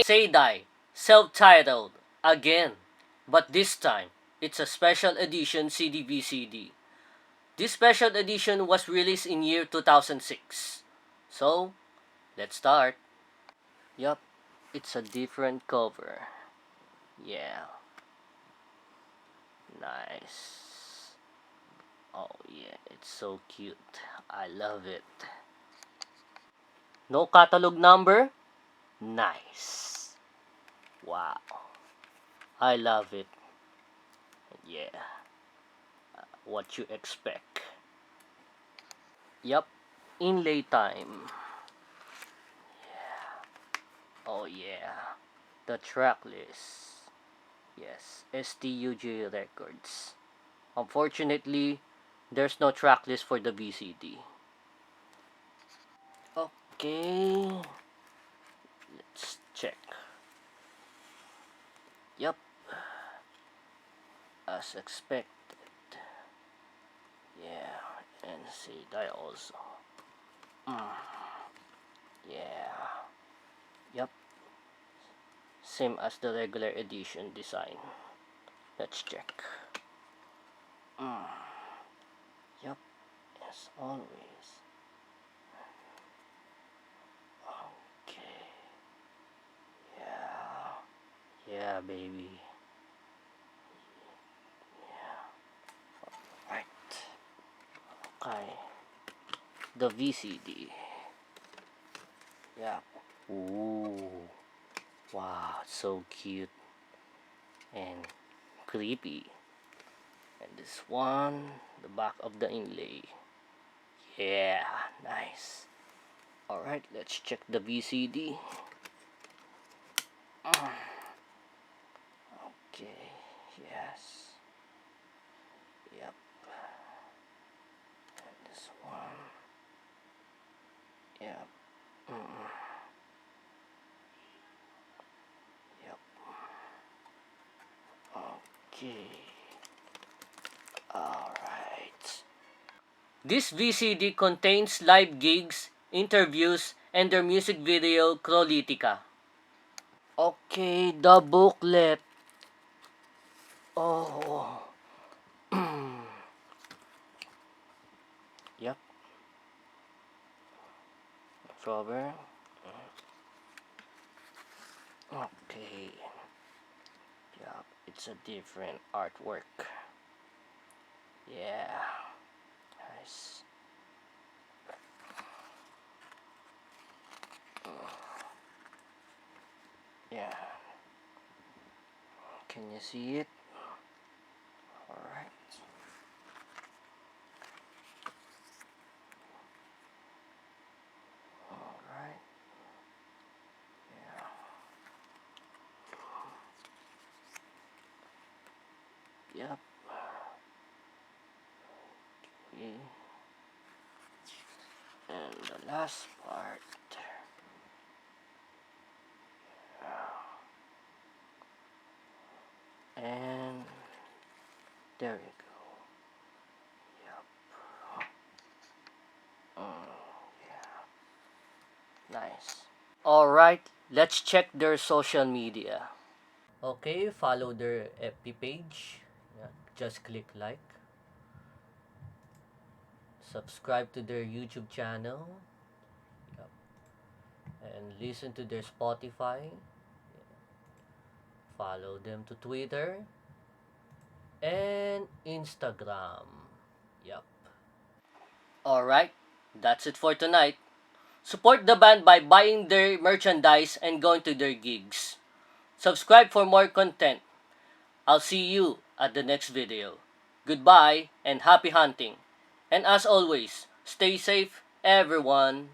Saydie, self-titled, again. But this time, it's a special edition CD VCD. This special edition was released in year 2006. So, let's start. Yup, it's a different cover. Yeah. Nice. Oh yeah, it's so cute. I love it. No catalog number? Nice. Wow. I love it. Yeah. What you expect. Yup. Inlay time. Oh yeah. The track list. Yes. STUJ records. Unfortunately, there's no track list for the VCD. Okay. Let's check. Yup. As expected. Yeah. And Saydie also. Yeah. Yup. Same as the regular edition design. Let's check. Yup. As always. Okay. Yeah. Yeah, baby. Yeah. Right. Okay. The VCD. Yeah. Ooh. Wow, so cute and creepy. And this one, the back of the inlay. Yeah, nice. Alright, let's check the VCD. Okay, yes. Yep. And this one. Yep. Yep. Okay. Alright. This VCD contains live gigs, interviews, and their music video, Krolithika. Okay, the booklet. Oh. Yep. Cover. Okay. Yep, it's a different artwork. Yeah. Nice. Yeah. Can you see it? Alright. Alright. Yeah. Yep. Okay. And the last part. And there you go. Yep. Yeah. Nice. Alright, let's check their social media. Okay, follow their FB page. Yeah, just click like. Subscribe to their YouTube channel. Yep. And listen to their Spotify. Follow them to Twitter and Instagram. Yep. Alright, that's it for tonight. Support the band by buying their merchandise and going to their gigs. Subscribe for more content. I'll see you at the next video. Goodbye and happy hunting. And as always, stay safe, everyone.